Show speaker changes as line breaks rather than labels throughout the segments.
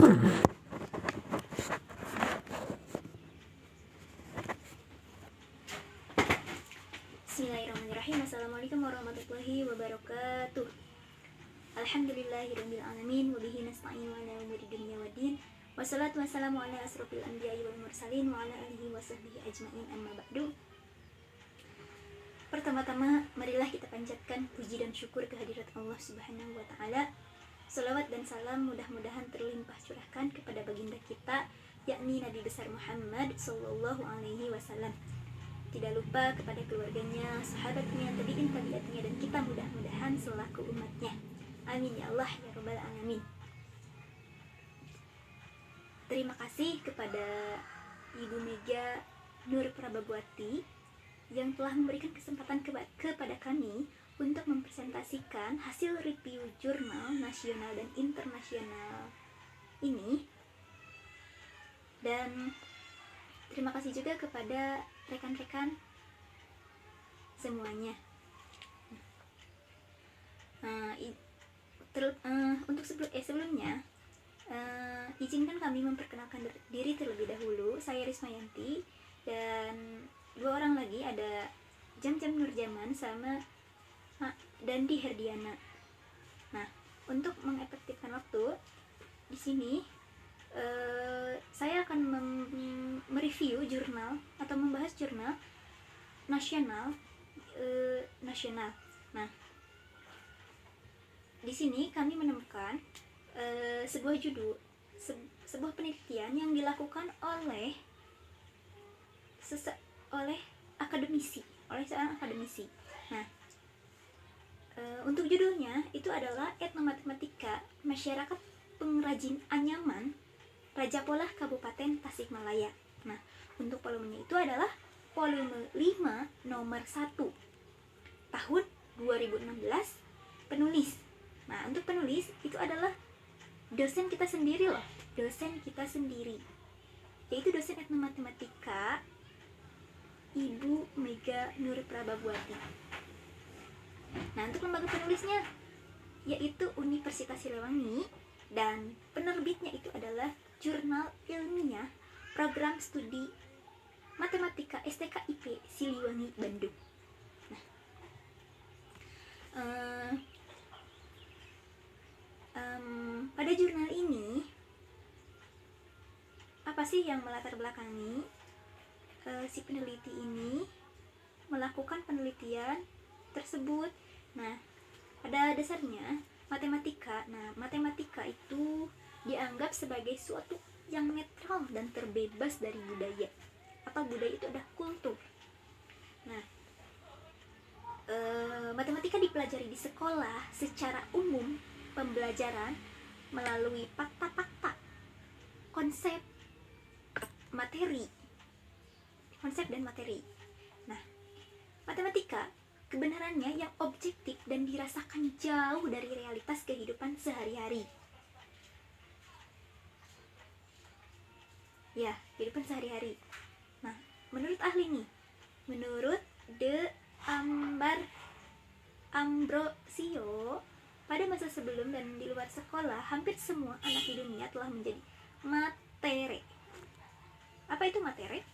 Bismillahirrahmanirrahim. Assalamualaikum warahmatullahi wabarakatuh. Alhamdulillahirabbil alamin wa bihi nasta'in wa ala umuri dunya waddin. Wassalatu wassalamu ala asrofil anbiya'i wal mursalin wa ala alihi wa sahbihi ajma'in, amma ba'du. Pertama-tama marilah kita panjatkan puji dan syukur kehadirat Allah Subhanahu wa taala. Salawat dan salam mudah-mudahan terlimpah curahkan kepada baginda kita, yakni Nabi besar Muhammad sallallahu alaihi wasallam. Tidak lupa kepada keluarganya, sahabatnya, tabi'in tabi'atnya, dan kita mudah-mudahan selaku umatnya. Amin ya Allah ya rabbal alamin. Terima kasih kepada Ibu Mega Nur Prababwati yang telah memberikan kesempatan kepada kami untuk mempresentasikan hasil review jurnal nasional dan internasional ini. Dan terima kasih juga kepada rekan-rekan semuanya. Untuk sebelumnya, izinkan kami memperkenalkan diri terlebih dahulu. Saya Rismayanti dan dua orang lagi, ada Jam-Jam Nurjaman sama Dandi Herdiana. Nah, untuk mengefektifkan waktu di sini, saya akan mereview jurnal atau membahas jurnal nasional. Nah, di sini kami menemukan sebuah sebuah penelitian yang dilakukan oleh seorang akademisi. Nah, untuk judulnya itu adalah Etnomatematika Masyarakat Pengrajin Anyaman Raja Polah Kabupaten Tasikmalaya. Nah, untuk volumenya itu adalah volume 5 nomor 1 tahun 2016. Penulis. Nah, untuk penulis itu adalah dosen kita sendiri loh. Yaitu dosen etnomatematika Ibu Mega Nur Prababwati. Nah, untuk lembaga penulisnya yaitu Universitas Siliwangi, dan penerbitnya itu adalah Jurnal Ilmiah Program Studi Matematika STKIP Siliwangi, Bandung. Nah, pada jurnal ini apa sih yang melatar belakangi si peneliti ini melakukan penelitian tersebut? Nah, pada dasarnya matematika itu dianggap sebagai suatu yang netral dan terbebas dari budaya, atau budaya itu adalah kultur. Nah, matematika dipelajari di sekolah secara umum, pembelajaran melalui fakta-fakta, konsep dan materi. Nah, matematika kebenarannya yang objektif dan dirasakan jauh dari realitas kehidupan sehari-hari. Ya, kehidupan sehari-hari. Nah, menurut ahli nih, menurut De Ambrosio, pada masa sebelum dan di luar sekolah, hampir semua anak di dunia telah menjadi matere. Apa itu matere?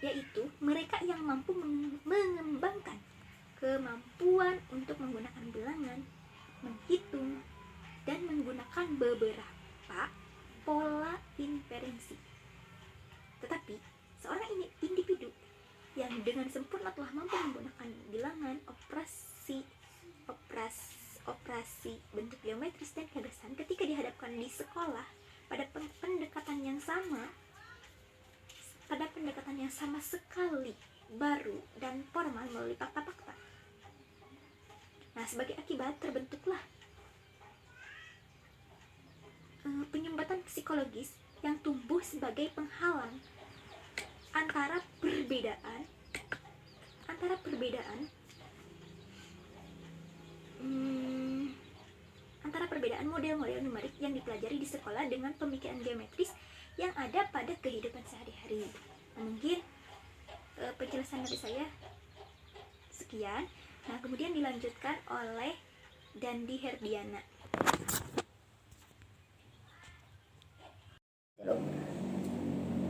Yaitu mereka yang mampu mengembangkan kemampuan untuk menggunakan bilangan, menghitung, dan menggunakan beberapa pola inferensi. Tetapi seorang individu yang dengan sempurna telah mampu menggunakan bilangan, operasi bentuk geometris dan gagasan, ketika dihadapkan di sekolah pada pendekatan yang sama sekali baru dan formal melalui fakta-fakta. Nah, sebagai akibat terbentuklah penyumbatan psikologis yang tumbuh sebagai penghalang antara perbedaan model-model numerik yang dipelajari di sekolah dengan pemikiran geometris yang ada pada kehidupan sehari-hari. Nah, mungkin penjelasan dari saya sekian. Nah, kemudian dilanjutkan oleh Dandi Herdiana.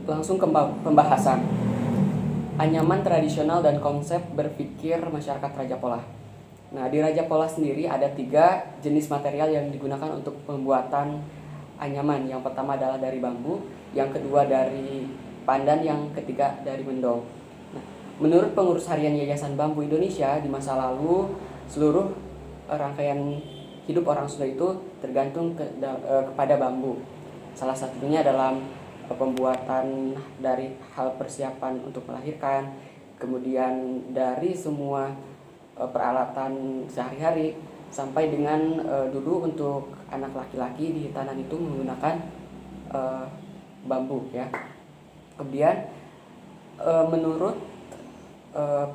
Langsung ke pembahasan. Anyaman tradisional dan konsep berpikir masyarakat Raja Polah. Nah, di Raja Polah sendiri ada 3 jenis material yang digunakan untuk pembuatan anyaman. Yang pertama adalah dari bambu, yang kedua dari pandan, yang ketiga dari mendong. Nah, menurut pengurus harian Yayasan Bambu Indonesia, di masa lalu seluruh rangkaian hidup orang Sunda itu tergantung kepada bambu. Salah satunya dalam pembuatan dari hal persiapan untuk melahirkan, kemudian dari semua peralatan sehari-hari, sampai dengan dulu untuk anak laki-laki di Tanan itu menggunakan bambu ya. Kemudian menurut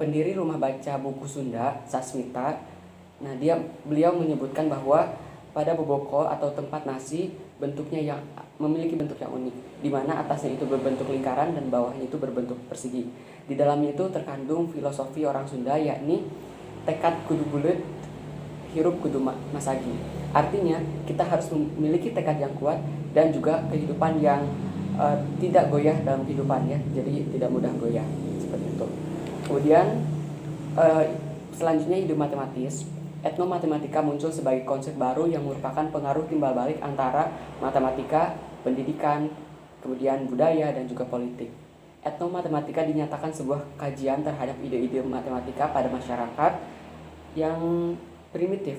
pendiri rumah baca buku Sunda, Sasmita, nah beliau menyebutkan bahwa pada boboko atau tempat nasi bentuknya yang memiliki bentuk yang unik, di mana atasnya itu berbentuk lingkaran dan bawahnya itu berbentuk persegi. Di dalamnya itu terkandung filosofi orang Sunda, yakni tekad kudu bulet, hirup kudu masagi. Artinya kita harus memiliki tekad yang kuat dan juga kehidupan yang tidak goyah dalam kehidupan ya. Jadi tidak mudah goyah seperti itu. Kemudian selanjutnya ide matematis. Etnomatematika muncul sebagai konsep baru yang merupakan pengaruh timbal balik antara matematika, pendidikan, kemudian budaya, dan juga politik. Etnomatematika dinyatakan sebuah kajian terhadap ide-ide matematika pada masyarakat yang primitif.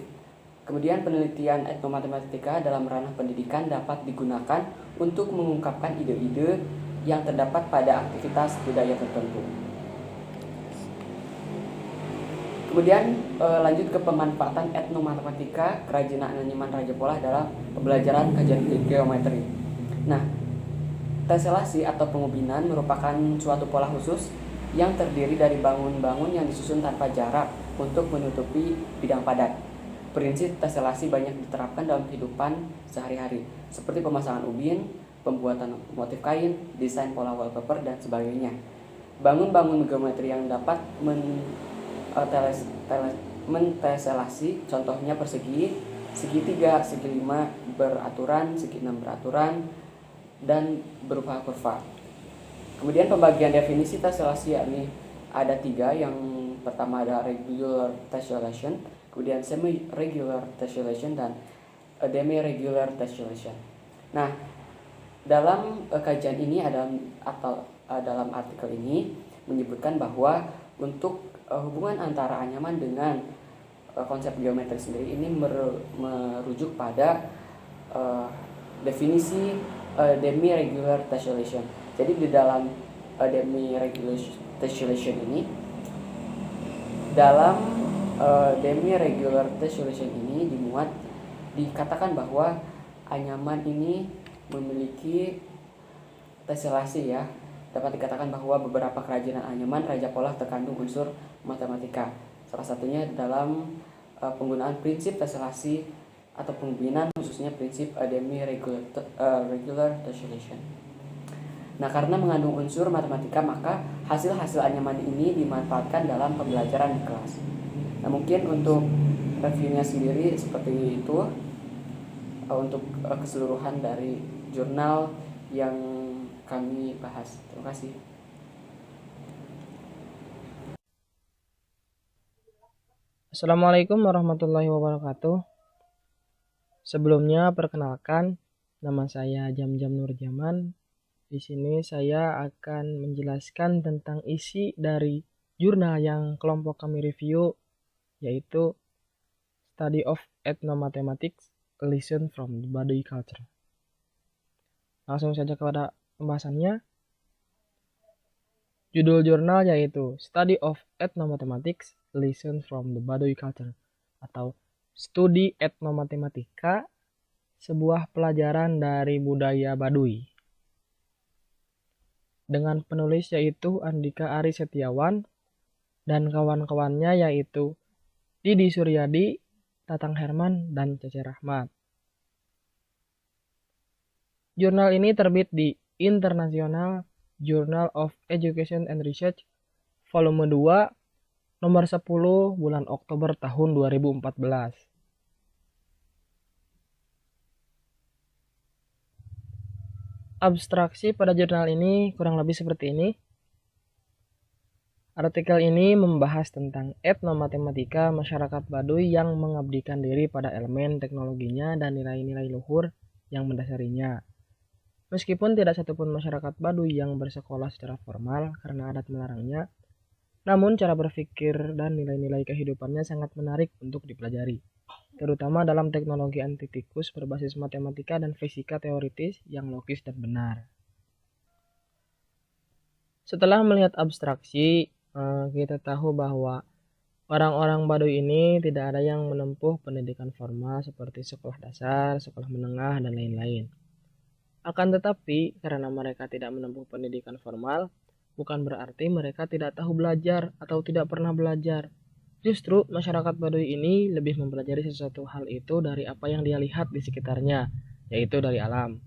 Kemudian penelitian etnomatematika dalam ranah pendidikan dapat digunakan untuk mengungkapkan ide-ide yang terdapat pada aktivitas budaya tertentu. Kemudian lanjut ke pemanfaatan etnomatematika kerajinan anyaman Raja Polah dalam pembelajaran kajian geometri. Nah, teselasi atau pengubinan merupakan suatu pola khusus yang terdiri dari bangun-bangun yang disusun tanpa jarak untuk menutupi bidang padat. Prinsip teselasi banyak diterapkan dalam kehidupan sehari-hari, seperti pemasangan ubin, pembuatan motif kain, desain pola wallpaper, dan sebagainya. Bangun-bangun geometri yang dapat menteselasi, contohnya persegi, segitiga, segi 5 beraturan, segi 6 beraturan, dan berupa kurva. Kemudian pembagian definisi teselasi yakni ada 3. Yang pertama ada regular tessellation, kemudian semi-regular tessellation, dan demi-regular tessellation. Nah, dalam kajian ini dalam artikel ini menyebutkan bahwa untuk hubungan antara anyaman dengan konsep geometri sendiri ini merujuk pada definisi demi-regular tessellation. Jadi di dalam demi-regular tessellation ini, dikatakan bahwa anyaman ini memiliki teselasi ya. Dapat dikatakan bahwa beberapa kerajinan anyaman Raja Polah terkandung unsur matematika. Salah satunya dalam penggunaan prinsip teselasi atau pengubinan, khususnya prinsip demi-regular tessellation. Nah, karena mengandung unsur matematika, maka hasil-hasil anyaman ini dimanfaatkan dalam pembelajaran di kelas. Nah, mungkin untuk reviewnya sendiri seperti itu untuk keseluruhan dari jurnal yang kami bahas. Terima kasih.
Assalamualaikum warahmatullahi wabarakatuh. Sebelumnya perkenalkan, nama saya Jamjam Nurjaman. Di sini saya akan menjelaskan tentang isi dari jurnal yang kelompok kami review, yaitu Study of Ethnomathematics, a Lesson from the Baduy Culture. Langsung saja kepada pembahasannya. Judul jurnal yaitu Study of Ethnomathematics, a Lesson from the Baduy Culture, atau Studi Etnomatematika, sebuah pelajaran dari budaya Baduy. Dengan penulis yaitu Andika Ari Setiawan dan kawan-kawannya yaitu Didi Suryadi, Tatang Herman, dan Cece Rahmat. Jurnal ini terbit di International Journal of Education and Research volume 2 nomor 10 bulan Oktober tahun 2014. Abstraksi pada jurnal ini kurang lebih seperti ini. Artikel ini membahas tentang etnomatematika masyarakat Baduy yang mengabdikan diri pada elemen teknologinya dan nilai-nilai luhur yang mendasarinya. Meskipun tidak satupun masyarakat Baduy yang bersekolah secara formal karena adat melarangnya, namun cara berpikir dan nilai-nilai kehidupannya sangat menarik untuk dipelajari, terutama dalam teknologi anti tikus berbasis matematika dan fisika teoritis yang logis dan benar. Setelah melihat abstraksi, kita tahu bahwa orang-orang Baduy ini tidak ada yang menempuh pendidikan formal seperti sekolah dasar, sekolah menengah, dan lain-lain. Akan tetapi, karena mereka tidak menempuh pendidikan formal, bukan berarti mereka tidak tahu belajar atau tidak pernah belajar. Justru masyarakat Baduy ini lebih mempelajari sesuatu hal itu dari apa yang dia lihat di sekitarnya, yaitu dari alam.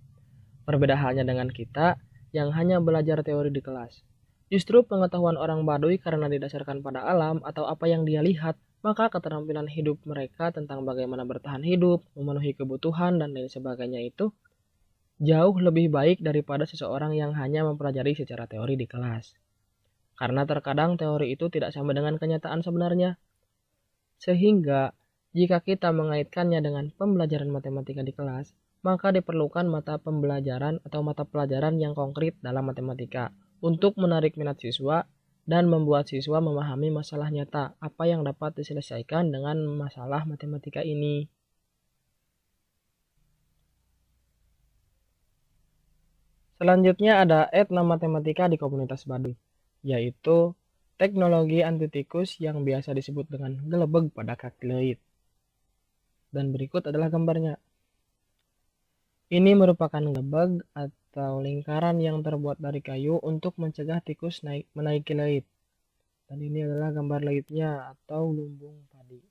Berbeda halnya dengan kita yang hanya belajar teori di kelas. Justru pengetahuan orang Baduy karena didasarkan pada alam atau apa yang dia lihat, maka keterampilan hidup mereka tentang bagaimana bertahan hidup, memenuhi kebutuhan, dan lain sebagainya itu jauh lebih baik daripada seseorang yang hanya mempelajari secara teori di kelas. Karena terkadang teori itu tidak sama dengan kenyataan sebenarnya. Sehingga, jika kita mengaitkannya dengan pembelajaran matematika di kelas, maka diperlukan mata pembelajaran atau mata pelajaran yang konkret dalam matematika untuk menarik minat siswa dan membuat siswa memahami masalah nyata apa yang dapat diselesaikan dengan masalah matematika ini. Selanjutnya ada etnomatematika di komunitas Baduy, yaitu teknologi anti tikus yang biasa disebut dengan gelebeg pada kaki leit. Dan berikut adalah gambarnya. Ini merupakan gelebeg atau lingkaran yang terbuat dari kayu untuk mencegah tikus menaiki leit. Dan ini adalah gambar leitnya atau lumbung padi.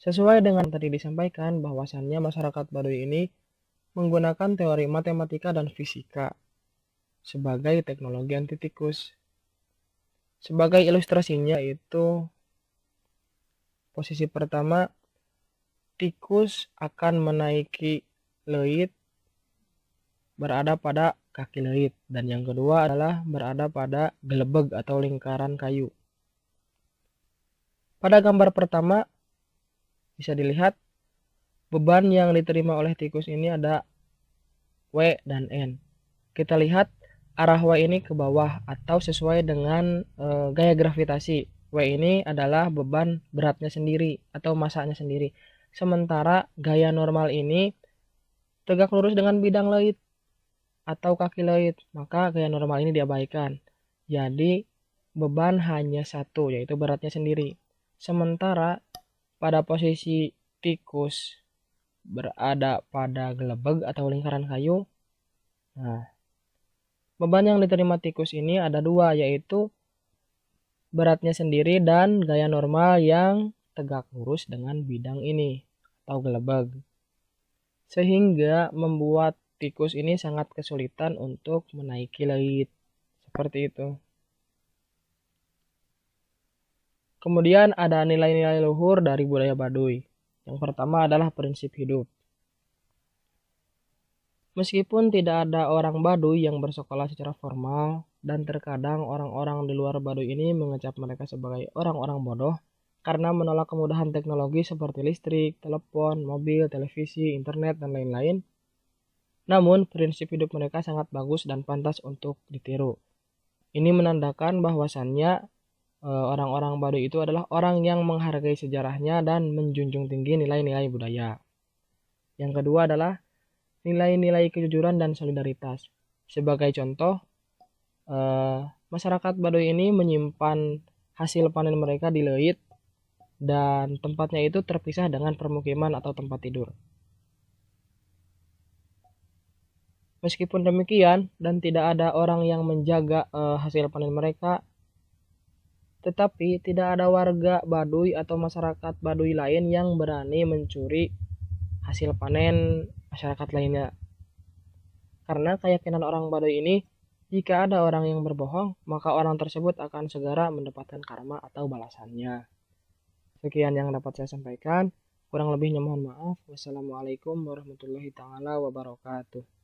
Sesuai dengan yang tadi disampaikan, bahwasannya masyarakat Baduy ini menggunakan teori matematika dan fisika sebagai teknologi anti tikus. Sebagai ilustrasinya itu posisi pertama, tikus akan menaiki leit berada pada kaki leit, dan yang kedua adalah berada pada gelebeg atau lingkaran kayu. Pada gambar pertama bisa dilihat beban yang diterima oleh tikus ini ada W dan N. Kita lihat arah W ini ke bawah atau sesuai dengan gaya gravitasi. W ini adalah beban beratnya sendiri atau masanya sendiri. Sementara gaya normal ini tegak lurus dengan bidang leit atau kaki leit, maka gaya normal ini diabaikan. Jadi beban hanya satu, yaitu beratnya sendiri. Sementara pada posisi tikus berada pada gelebeg atau lingkaran kayu, nah, beban yang diterima tikus ini ada dua, yaitu beratnya sendiri dan gaya normal yang tegak lurus dengan bidang ini atau gelebeg. Sehingga membuat tikus ini sangat kesulitan untuk menaiki leit. Seperti itu. Kemudian ada nilai-nilai luhur dari budaya Baduy. Yang pertama adalah prinsip hidup. Meskipun tidak ada orang Baduy yang bersekolah secara formal, dan terkadang orang-orang di luar Baduy ini mengecap mereka sebagai orang-orang bodoh, karena menolak kemudahan teknologi seperti listrik, telepon, mobil, televisi, internet, dan lain-lain. Namun, prinsip hidup mereka sangat bagus dan pantas untuk ditiru. Ini menandakan bahwasannya orang-orang Baduy itu adalah orang yang menghargai sejarahnya dan menjunjung tinggi nilai-nilai budaya. Yang kedua adalah nilai-nilai kejujuran dan solidaritas. Sebagai contoh, masyarakat Baduy ini menyimpan hasil panen mereka di leit, dan tempatnya itu terpisah dengan permukiman atau tempat tidur. Meskipun demikian dan tidak ada orang yang menjaga hasil panen mereka, tetapi tidak ada warga Baduy atau masyarakat Baduy lain yang berani mencuri hasil panen masyarakat lainnya. Karena keyakinan orang Baduy ini, jika ada orang yang berbohong, maka orang tersebut akan segera mendapatkan karma atau balasannya. Sekian yang dapat saya sampaikan. Kurang lebihnya mohon maaf. Wassalamualaikum warahmatullahi taala wabarakatuh.